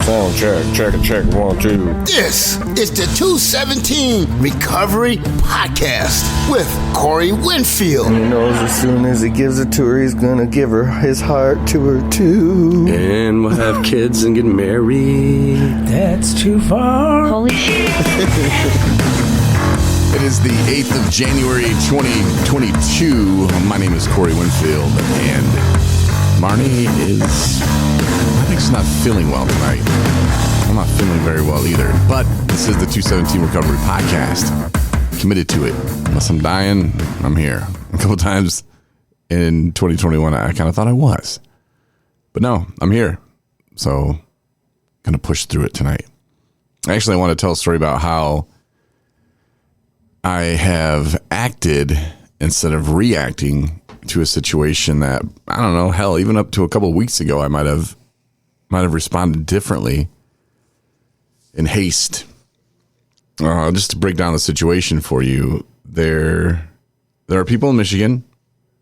Sound check, 1, 2. This is the 217 Recovery Podcast with Corey Winfield. And he knows as soon as he gives it to her, he's gonna give her his heart to her too. And we'll have kids and get married. That's too far. Holy shit. It is the 8th of January, 2022. My name is Corey Winfield, and Marnie is, I think she's not feeling well tonight. I'm not feeling very well either. But this is the 217 Recovery Podcast. Committed to it. Unless I'm dying, I'm here. A couple times in 2021, I kind of thought I was. But no, I'm here. So, going to push through it tonight. Actually, I want to tell a story about how I have acted instead of reacting to a situation that, I don't know, hell, even up to a couple of weeks ago, I might have responded differently in haste. Just to break down the situation for you, there are people in Michigan,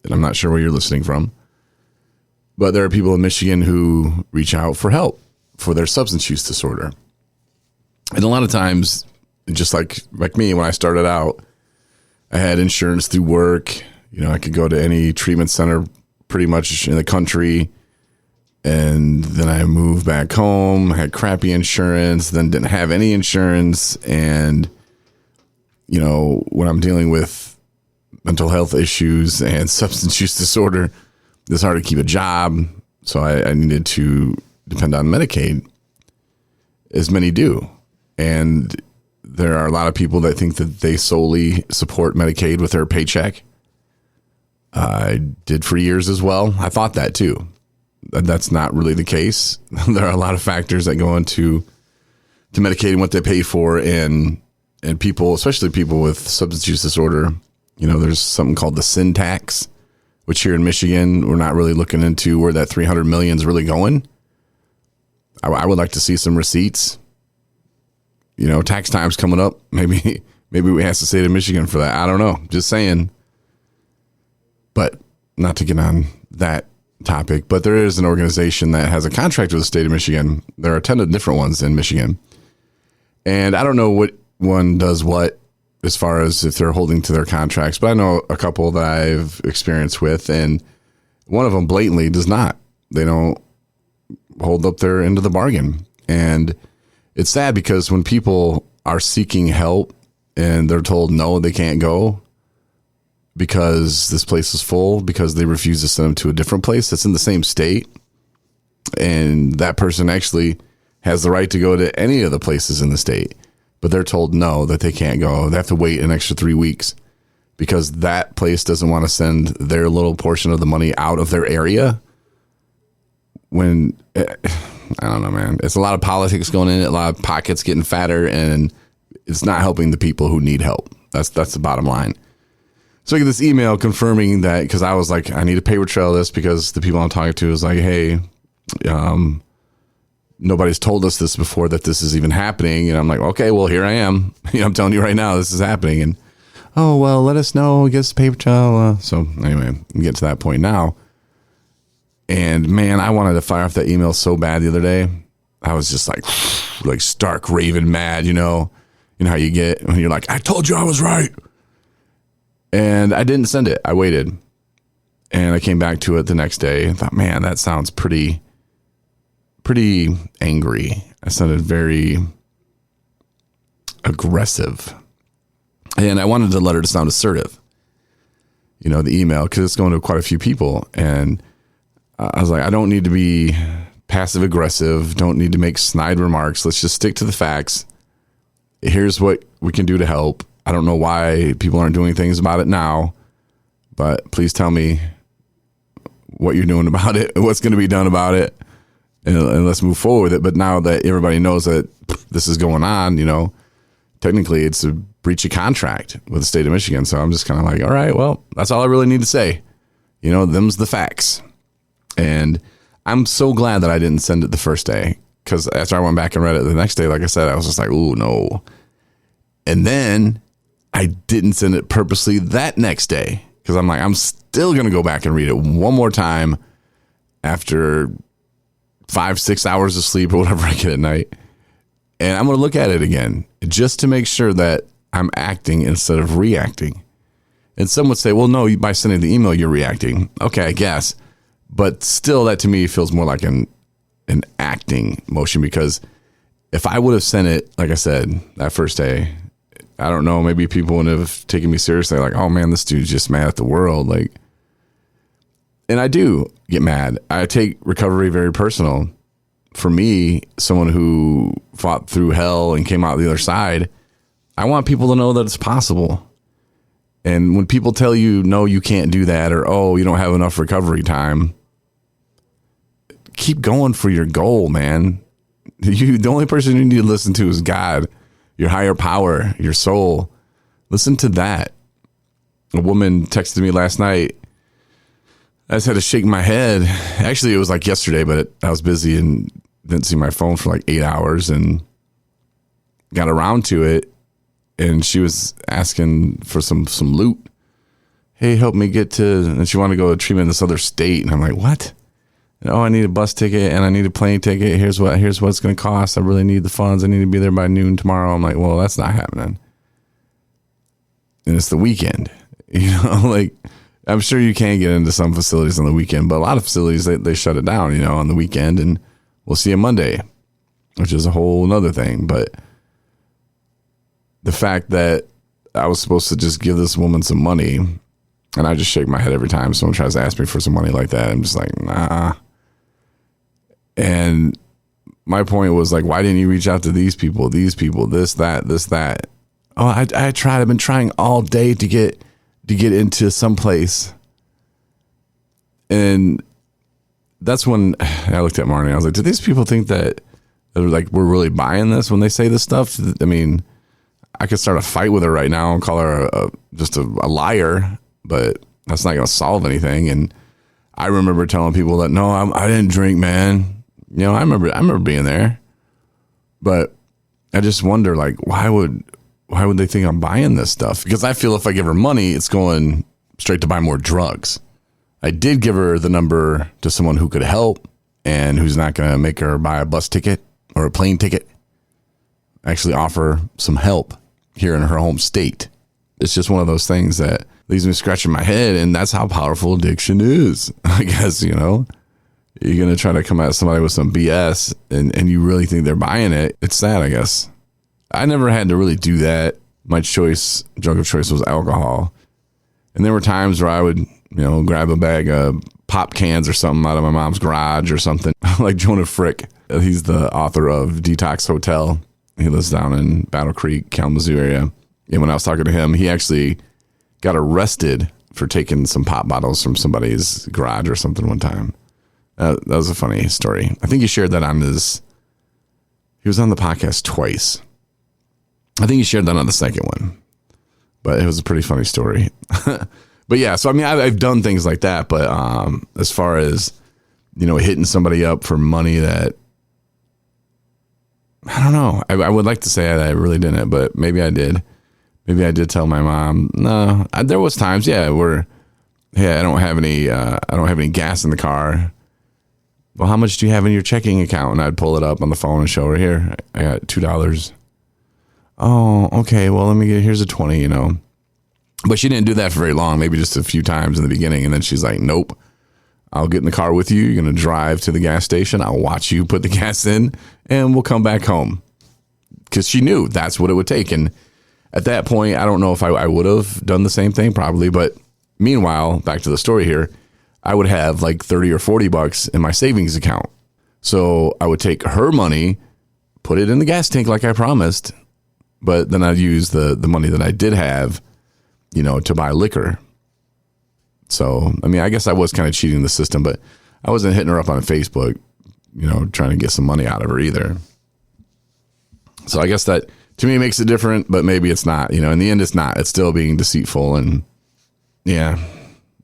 and I'm not sure where you're listening from, but there are people in Michigan who reach out for help for their substance use disorder. And a lot of times, just like me, when I started out, I had insurance through work. You know, I could go to any treatment center pretty much in the country. And then I moved back home, had crappy insurance, then didn't have any insurance. And, you know, when I'm dealing with mental health issues and substance use disorder, it's hard to keep a job. So I needed to depend on Medicaid, as many do. And there are a lot of people that think that they solely support Medicaid with their paycheck. I did for years as well. I thought that too. That's not really the case. There are a lot of factors that go into Medicaid and what they pay for, and people, especially people with substance use disorder, you know, there's something called the sin tax, which here in Michigan, we're not really looking into where that $300 million is really going. I would like to see some receipts. You know, tax time's coming up. Maybe we have to stay to Michigan for that. I don't know. Just saying. But not to get on that topic, but there is an organization that has a contract with the state of Michigan. There are 10 different ones in Michigan. And I don't know what one does what as far as if they're holding to their contracts, but I know a couple that I've experienced with, and one of them blatantly does not. They don't hold up their end of the bargain. And it's sad because when people are seeking help and they're told no, they can't go because this place is full, because they refuse to send them to a different place that's in the same state, and that person actually has the right to go to any of the places in the state, but they're told no, that they can't go. They have to wait an extra 3 weeks because that place doesn't want to send their little portion of the money out of their area. When I don't know, man. It's a lot of politics going in it, a lot of pockets getting fatter, and it's not helping the people who need help. That's the bottom line. So I get this email confirming that, because I was like, I need to paper trail this because the people I'm talking to is like, hey, nobody's told us this before, that this is even happening. And I'm like, okay, well, here I am. You know, I'm telling you right now, this is happening. And, oh, well, let us know. Get us paper trail. So anyway, we get to that point now. And man, I wanted to fire off that email so bad the other day. I was just like stark raving mad, you know how you get when you're like, I told you I was right. And I didn't send it. I waited. And I came back to it the next day and thought, man, that sounds pretty angry. I sounded very aggressive. And I wanted the letter to sound assertive, you know, the email, because it's going to quite a few people. And I was like, I don't need to be passive aggressive. Don't need to make snide remarks. Let's just stick to the facts. Here's what we can do to help. I don't know why people aren't doing things about it now, but please tell me what you're doing about it, what's going to be done about it, and let's move forward with it. But now that everybody knows that this is going on, you know, technically it's a breach of contract with the state of Michigan. So I'm just kind of like, all right, well, that's all I really need to say. You know, them's the facts. And I'm so glad that I didn't send it the first day, because after I went back and read it the next day, like I said, I was just like, ooh, no. And then I didn't send it purposely that next day, because I'm like, I'm still going to go back and read it one more time after 5-6 hours of sleep or whatever I get at night. And I'm going to look at it again just to make sure that I'm acting instead of reacting. And some would say, well, no, by sending the email, you're reacting. Okay, I guess. But still, that to me feels more like an acting motion, because if I would have sent it, like I said, that first day, I don't know, maybe people wouldn't have taken me seriously. Like, oh man, this dude's just mad at the world. Like, and I do get mad. I take recovery very personal. For me, someone who fought through hell and came out the other side, I want people to know that it's possible. And when people tell you, no, you can't do that, or, oh, you don't have enough recovery time, keep going for your goal, man. The only person you need to listen to is God, your higher power, your soul. Listen to that. A woman texted me last night. I just had to shake my head. Actually, it was like yesterday, but I was busy and didn't see my phone for like 8 hours and got around to it. And she was asking for some loot. Hey, help me get to, and she wanted to go to treatment in this other state. And I'm like, what? And, oh, I need a bus ticket and I need a plane ticket. Here's what it's going to cost. I really need the funds. I need to be there by noon tomorrow. I'm like, well, that's not happening. And it's the weekend, like, I'm sure you can get into some facilities on the weekend, but a lot of facilities, they shut it down, on the weekend, and we'll see you Monday, which is a whole nother thing. But the fact that I was supposed to just give this woman some money, and I just shake my head every time someone tries to ask me for some money like that. I'm just like, nah. And my point was like, why didn't you reach out to these people, this, that? Oh, I tried. I've been trying all day to get into some place. And that's when I looked at Marnie. I was like, do these people think that like we're really buying this when they say this stuff? I mean, I could start a fight with her right now and call her just a liar, but that's not going to solve anything. And I remember telling people that, no, I didn't drink, man. I remember being there, but I just wonder, like, why would they think I'm buying this stuff? Because I feel if I give her money, it's going straight to buy more drugs. I did give her the number to someone who could help and who's not going to make her buy a bus ticket or a plane ticket. Actually offer some help here in her home state. It's just one of those things that leaves me scratching my head, and that's how powerful addiction is. I guess, you're going to try to come at somebody with some BS and you really think they're buying it. It's sad, I guess. I never had to really do that. My drug of choice was alcohol. And there were times where I would, grab a bag of pop cans or something out of my mom's garage or something. Like Jonah Frick. He's the author of Detox Hotel. He lives down in Battle Creek, Kalamazoo area. And when I was talking to him, he actually got arrested for taking some pop bottles from somebody's garage or something one time. That was a funny story. I think he shared that he was on the podcast twice. I think he shared that on the second one, but it was a pretty funny story. But yeah, so I mean, I've done things like that, but as far as, hitting somebody up for money that, I don't know. I would like to say I really didn't, but maybe I did. Maybe I did tell my mom. No, there was times, where, hey, I don't have any gas in the car. Well, how much do you have in your checking account? And I'd pull it up on the phone and show her, here, I got $2. Oh, okay. Well, here's a 20, But she didn't do that for very long, maybe just a few times in the beginning. And then she's like, nope, I'll get in the car with you. You're going to drive to the gas station. I'll watch you put the gas in and we'll come back home. Because she knew that's what it would take. And at that point, I don't know if I would have done the same thing, probably. But meanwhile, back to the story here, I would have like 30 or 40 bucks in my savings account. So I would take her money, put it in the gas tank like I promised. But then I'd use the money that I did have, to buy liquor. So, I mean, I guess I was kind of cheating the system, but I wasn't hitting her up on Facebook, trying to get some money out of her either. So I guess that to me makes it different, but maybe it's not, in the end, it's not. It's still being deceitful. And yeah,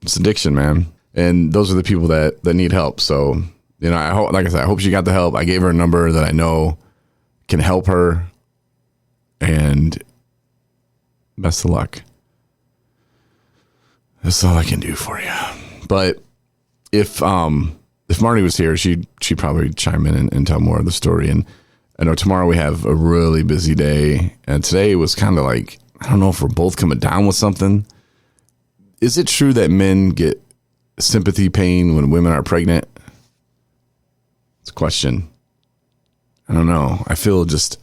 it's addiction, man. And those are the people that need help. So, I hope, like I said, I hope she got the help. I gave her a number that I know can help her. And best of luck. That's all I can do for you. But if if Marty was here, she'd probably chime in and tell more of the story. And I know tomorrow we have a really busy day. And today was kind of like, I don't know if we're both coming down with something. Is it true that men get sympathy pain when women are pregnant? It's a question. I don't know. I feel just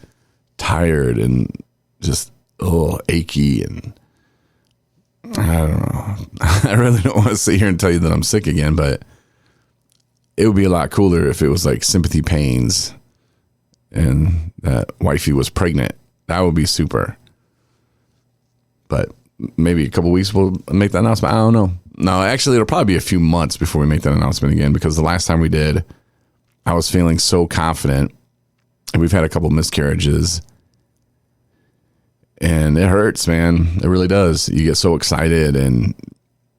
tired and just achy, and I don't know. I really don't want to sit here and tell you that I'm sick again, but it would be a lot cooler if it was like sympathy pains and that wifey was pregnant. That would be super. But maybe a couple weeks we'll make that announcement. I don't know. No, actually, it'll probably be a few months before we make that announcement again, because the last time we did, I was feeling so confident, and we've had a couple miscarriages, and it hurts, man. It really does. You get so excited, and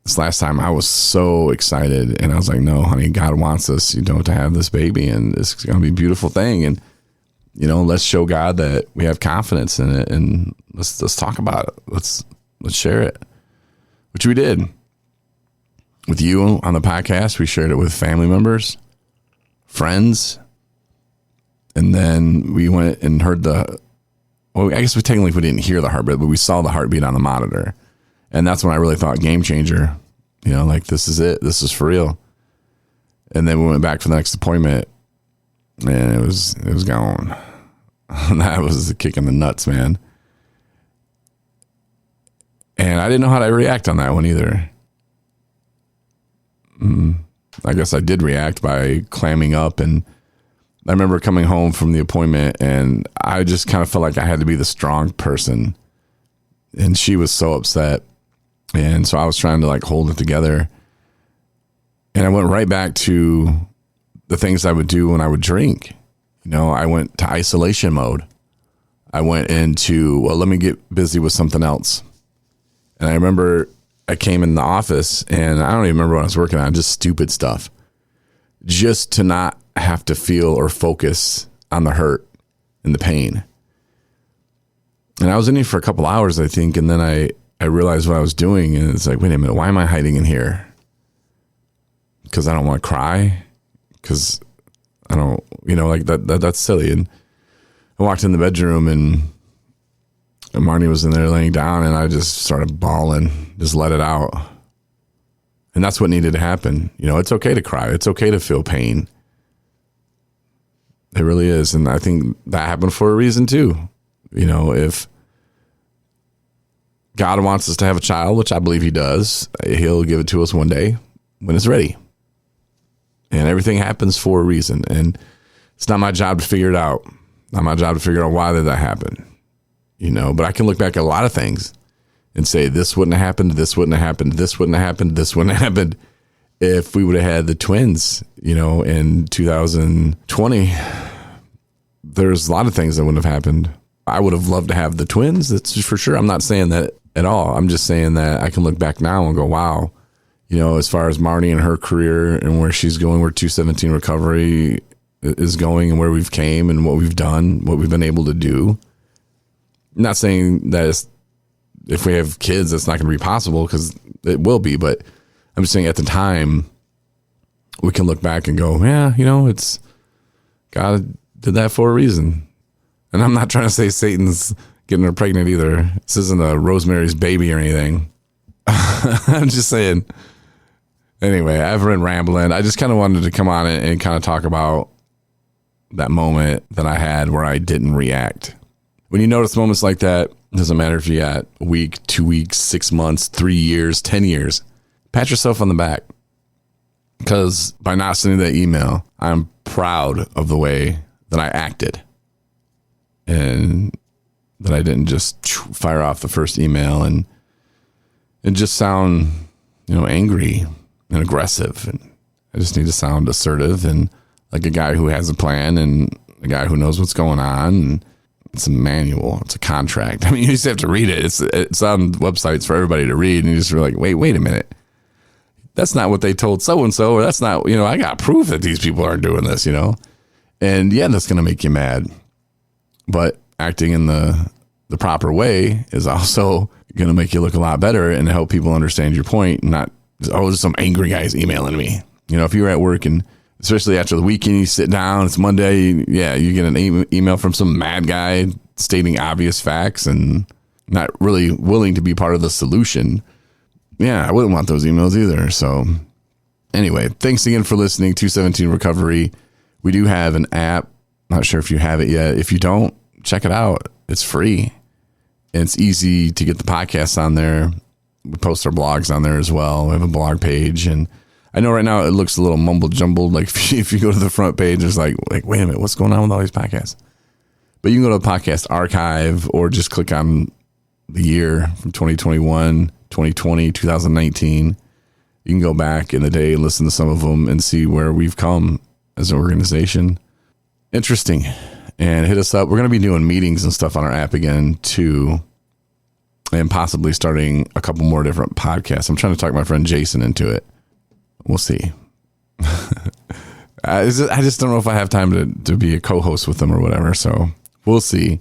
this last time I was so excited, and I was like, no, honey, God wants us, to have this baby, and it's going to be a beautiful thing, and let's show God that we have confidence in it, and let's talk about it. Let's share it, which we did. With you on the podcast, we shared it with family members, friends, and then we went and heard I guess we didn't hear the heartbeat, but we saw the heartbeat on the monitor. And that's when I really thought game changer, like this is it. This is for real. And then we went back for the next appointment, and it was gone. That was the kick in the nuts, man. And I didn't know how to react on that one either. I guess I did react by clamming up, and I remember coming home from the appointment, and I just kind of felt like I had to be the strong person, and she was so upset, and so I was trying to like hold it together, and I went right back to the things I would do when I would drink. I went to isolation mode. I went into, let me get busy with something else. And I remember I came in the office, and I don't even remember what I was working on, just stupid stuff, just to not have to feel or focus on the hurt and the pain. And I was in here for a couple hours, I think, and then I realized what I was doing, and it's like, wait a minute, why am I hiding in here? Because I don't want to cry? Because I don't, like that's silly. And I walked in the bedroom, and Marnie was in there laying down, and I just started bawling, just let it out. And that's what needed to happen. It's okay to cry. It's okay to feel pain. It really is. And I think that happened for a reason too. If God wants us to have a child, which I believe he does, he'll give it to us one day when it's ready. And everything happens for a reason. And it's not my job to figure it out. Not my job to figure out why did that happen. But I can look back at a lot of things and say, this wouldn't have happened, this wouldn't have happened, this wouldn't have happened, this wouldn't have happened if we would have had the twins, in 2020. There's a lot of things that wouldn't have happened. I would have loved to have the twins, that's for sure. I'm not saying that at all. I'm just saying that I can look back now and go, wow, as far as Marnie and her career and where she's going, where 217 recovery is going, and where we've came and what we've done, what we've been able to do. I'm not saying that if we have kids, that's not going to be possible, because it will be. But I'm just saying at the time, we can look back and go, yeah, it's God did that for a reason. And I'm not trying to say Satan's getting her pregnant either. This isn't a Rosemary's Baby or anything. I'm just saying. Anyway, I've been rambling. I just kind of wanted to come on and kind of talk about that moment that I had where I didn't react. When you notice moments like that, it doesn't matter if you got a week, 2 weeks, 6 months, 3 years, 10 years, pat yourself on the back. Because by not sending that email, I'm proud of the way that I acted. And that I didn't just fire off the first email and just sound, angry and aggressive. And I just need to sound assertive and like a guy who has a plan and a guy who knows what's going on. And it's a manual. It's a contract. I mean, you just have to read it. It's on websites for everybody to read. And you just are like, wait a minute. That's not what they told so-and-so, or that's not, I got proof that these people aren't doing this, And yeah, that's going to make you mad. But acting in the proper way is also going to make you look a lot better and help people understand your point. Not, just some angry guy's emailing me. If you're at work and especially after the weekend, you sit down, it's Monday. Yeah, you get an email from some mad guy stating obvious facts and not really willing to be part of the solution. Yeah, I wouldn't want those emails either. So anyway, thanks again for listening. 217 Recovery. We do have an app. Not sure if you have it yet. If you don't, check it out. It's free. It's easy to get the podcasts on there. We post our blogs on there as well. We have a blog page, and I know right now it looks a little mumble jumbled. Like if you go to the front page, it's like wait a minute, what's going on with all these podcasts? But you can go to the podcast archive or just click on the year from 2021, 2020, 2019. You can go back in the day and listen to some of them and see where we've come as an organization. Interesting. And hit us up. We're going to be doing meetings and stuff on our app again too, and possibly starting a couple more different podcasts. I'm trying to talk my friend Jason into it. We'll see. I just don't know if I have time to be a co-host with them or whatever. So we'll see.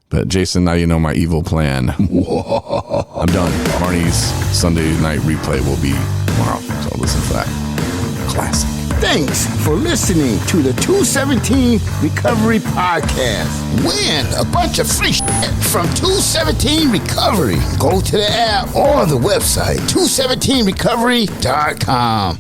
But Jason, now you know my evil plan. I'm done. Marnie's Sunday night replay will be tomorrow. So listen for that. Classic. Thanks for listening to the 217 Recovery Podcast. Win a bunch of free shit from 217 Recovery. Go to the app or the website, 217recovery.com.